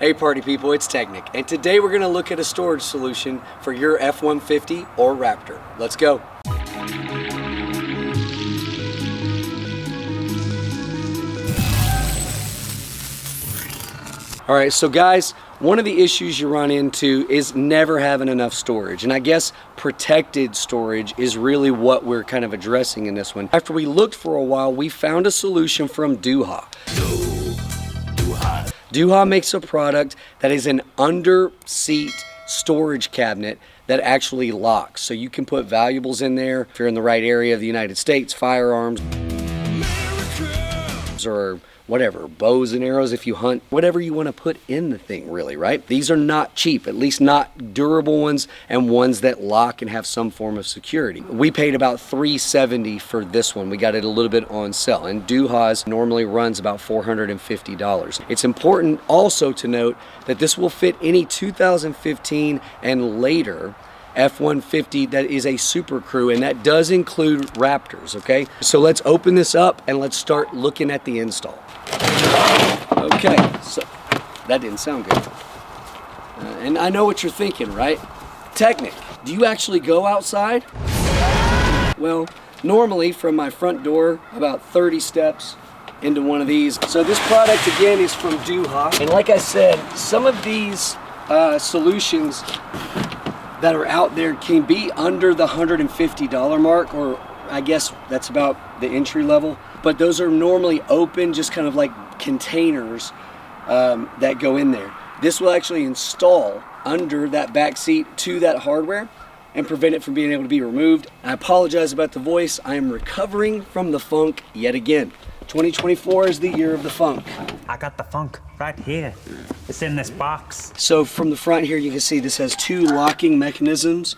Hey party people, it's tech-Nic, and today we're going to look at a storage solution for your F-150 or Raptor. Let's go. Alright, so guys, one of the issues you run into is never having enough storage, and I guess protected storage is really what we're kind of addressing in this one. After we looked for a while, we found a solution from Duha. Duha makes a product that is an under-seat storage cabinet that actually locks. So you can put valuables in there if you're in the right area of the United States, firearms, or whatever, bows and arrows if you hunt, whatever you want to put in the thing really, right? These are not cheap, at least not durable ones and ones that lock and have some form of security. We paid about $370 for this one. We got it a little bit on sale, and Duha's normally runs about $450. It's important also to note that this will fit any 2015 and later F-150 that is a Super Crew, and that does include Raptors, okay? So let's open this up and let's start looking at the install. Okay, so that didn't sound good. And I know what you're thinking, right? tech-Nic, do you actually go outside? Well, normally from my front door, about 30 steps into one of these. So this product again is from Duha. And like I said, some of these solutions that are out there can be under the $150 mark, or I guess that's about the entry level. But those are normally open, just kind of like containers that go in there. This will actually install under that back seat to that hardware and prevent it from being able to be removed. I apologize about the voice. I am recovering from the funk yet again. 2024 is the year of the funk. I got the funk right here. It's in this box. So from the front here, you can see this has two locking mechanisms,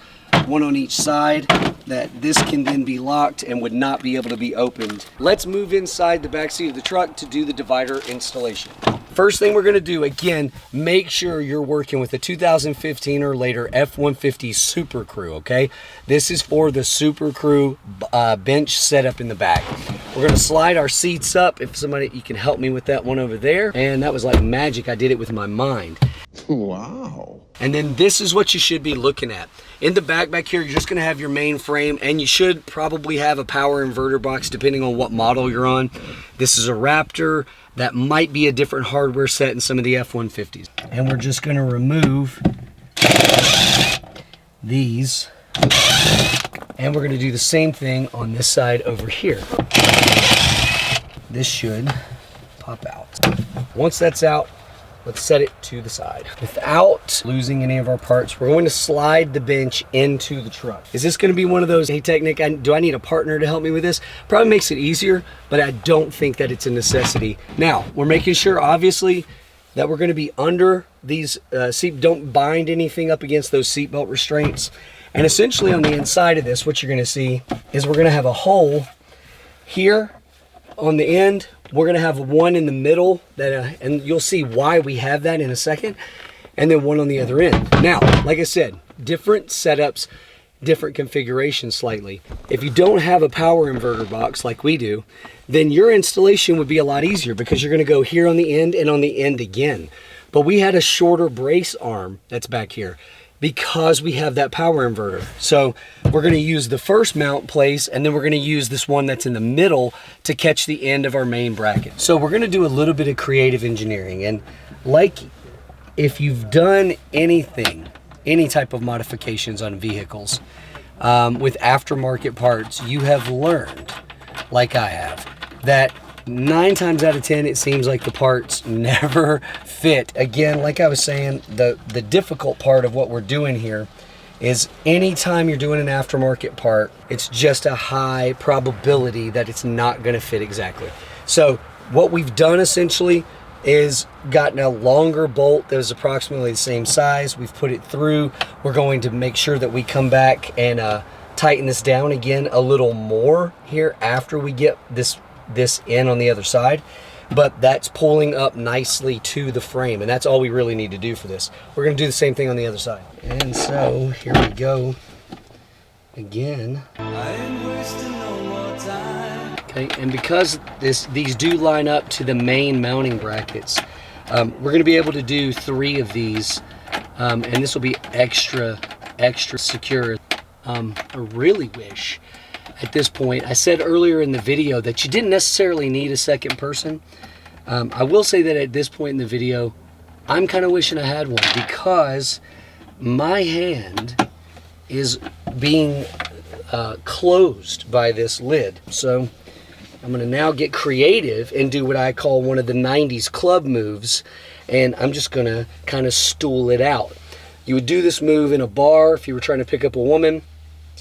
one on each side, that this can then be locked and would not be able to be opened. Let's move inside the back seat of the truck to do the divider installation. First thing we're gonna do, again, make sure you're working with a 2015 or later F-150 Super Crew, okay? This is for the Super Crew bench setup in the back. We're gonna slide our seats up. If somebody, you can help me with that one over there. And that was like magic, I did it with my mind. Wow. And then this is what you should be looking at. In the back here, you're just gonna have your main frame, and you should probably have a power inverter box depending on what model you're on. This is a Raptor. That might be a different hardware set in some of the F-150s. And we're just gonna remove these. And we're gonna do the same thing on this side over here. This should pop out. Once that's out, let's set it to the side. Without losing any of our parts, we're going to slide the bench into the truck. Is this gonna be one of those, hey tech-Nic, do I need a partner to help me with this? Probably makes it easier, but I don't think that it's a necessity. Now, we're making sure, obviously, that we're gonna be under these don't bind anything up against those seatbelt restraints. And essentially on the inside of this, what you're gonna see is we're gonna have a hole here on the end. We're gonna have one in the middle, that, and you'll see why we have that in a second, and then one on the other end. Now, like I said, different setups, different configurations slightly. If you don't have a power inverter box like we do, then your installation would be a lot easier because you're gonna go here on the end and on the end again. But we had a shorter brace arm that's back here because we have that power inverter. So we're gonna use the first mount place, and then we're gonna use this one that's in the middle to catch the end of our main bracket. So we're gonna do a little bit of creative engineering, and like if you've done anything, any type of modifications on vehicles with aftermarket parts, you have learned, like I have, that 9 times out of 10, it seems like the parts never fit. Again, like I was saying, the difficult part of what we're doing here is anytime you're doing an aftermarket part, it's just a high probability that it's not gonna fit exactly. So what we've done essentially is gotten a longer bolt that is approximately the same size. We've put it through. We're going to make sure that we come back and tighten this down again a little more here after we get this in on the other side, but that's pulling up nicely to the frame, and that's all we really need to do for this. We're going to do the same thing on the other side. And so here we go again. Okay, and because these do line up to the main mounting brackets, We're gonna be able to do 3 of these, and this will be extra secure. I really wish at this point, I said earlier in the video that you didn't necessarily need a second person. I will say that at this point in the video, I'm kind of wishing I had one, because my hand is being closed by this lid. So I'm gonna now get creative and do what I call one of the 90s club moves, and I'm just gonna kind of stool it out. You would do this move in a bar if you were trying to pick up a woman.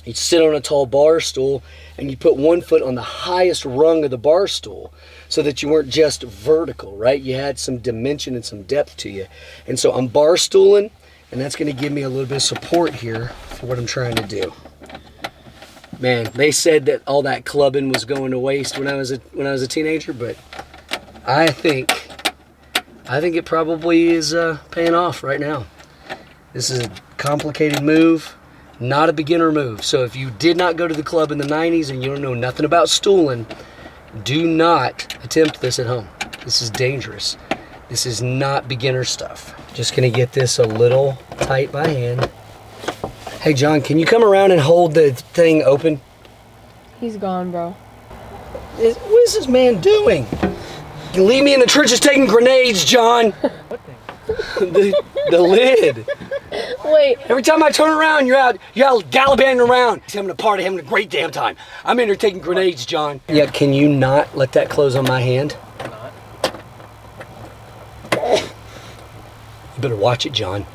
You'd sit on a tall bar stool and you put one foot on the highest rung of the bar stool so that you weren't just vertical, right? You had some dimension and some depth to you. And so I'm bar stooling, and that's gonna give me a little bit of support here for what I'm trying to do. Man, they said that all that clubbing was going to waste when I was a teenager, but I think it probably is paying off right now. This is a complicated move, not a beginner move. So if you did not go to the club in the 90s and you don't know nothing about stooling, do not attempt this at home. This is dangerous. This is not beginner stuff. Just gonna get this a little tight by hand. Hey John, can you come around and hold the thing open? He's gone, bro. What is this man doing? You leave me in the trenches taking grenades, John. What thing? The lid. Wait. Every time I turn around, you're out gallivanting around. He's having a party, having a great damn time. I'm in there taking grenades, John. Yeah, can you not let that close on my hand? Not. You better watch it, John.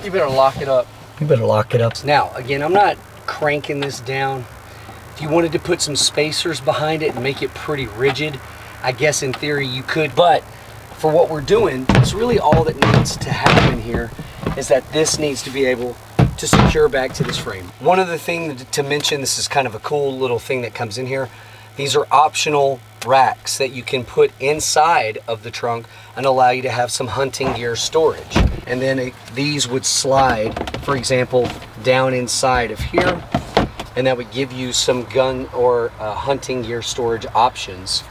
You better lock it up. You better lock it up. Now, again, I'm not cranking this down. If you wanted to put some spacers behind it and make it pretty rigid, I guess in theory you could, but for what we're doing, it's really all that needs to happen here is that this needs to be able to secure back to this frame. One other thing to mention, this is kind of a cool little thing that comes in here. These are optional racks that you can put inside of the trunk and allow you to have some hunting gear storage. And then these would slide, for example, down inside of here, and that would give you some gun or hunting gear storage options.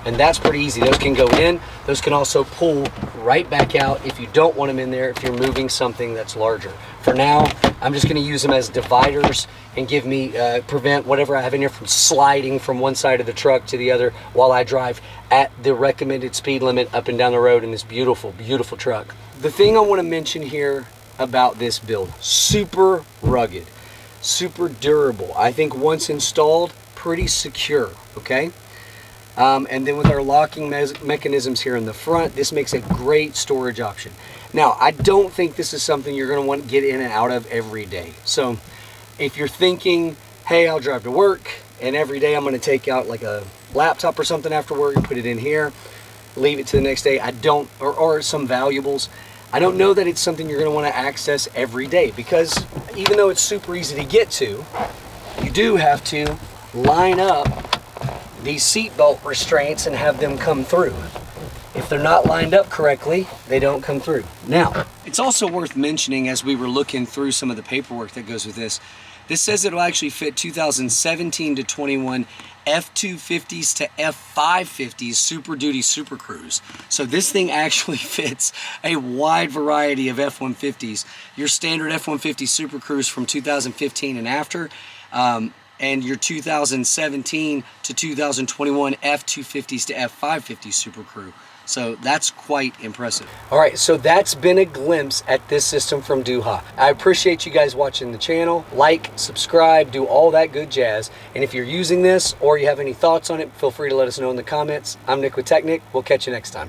And that's pretty easy. Those can go in. Those can also pull right back out if you don't want them in there, if you're moving something that's larger. For now, I'm just gonna use them as dividers and give me, prevent whatever I have in here from sliding from one side of the truck to the other while I drive at the recommended speed limit up and down the road in this beautiful, beautiful truck. The thing I wanna mention here about this build, super rugged, super durable. I think once installed, pretty secure, okay? And then with our locking mechanisms here in the front, this makes a great storage option. Now, I don't think this is something you're gonna want to get in and out of every day. So if you're thinking, hey, I'll drive to work and every day I'm gonna take out like a laptop or something after work and put it in here, leave it to the next day, or some valuables, I don't know that it's something you're gonna wanna access every day, because even though it's super easy to get to, you do have to line up these seatbelt restraints and have them come through. If they're not lined up correctly, they don't come through. Now, it's also worth mentioning, as we were looking through some of the paperwork that goes with this, this says it'll actually fit 2017 to 21 F-250s to F-550s Super Duty Super Cruise. So this thing actually fits a wide variety of F-150s. Your standard F-150 Super Cruise from 2015 and after, and your 2017 to 2021 F-250s to F-550 Super Crew. So that's quite impressive. All right, so that's been a glimpse at this system from Duha. I appreciate you guys watching the channel. Like, subscribe, do all that good jazz. And if you're using this or you have any thoughts on it, feel free to let us know in the comments. I'm Nick with tech-Nic. We'll catch you next time.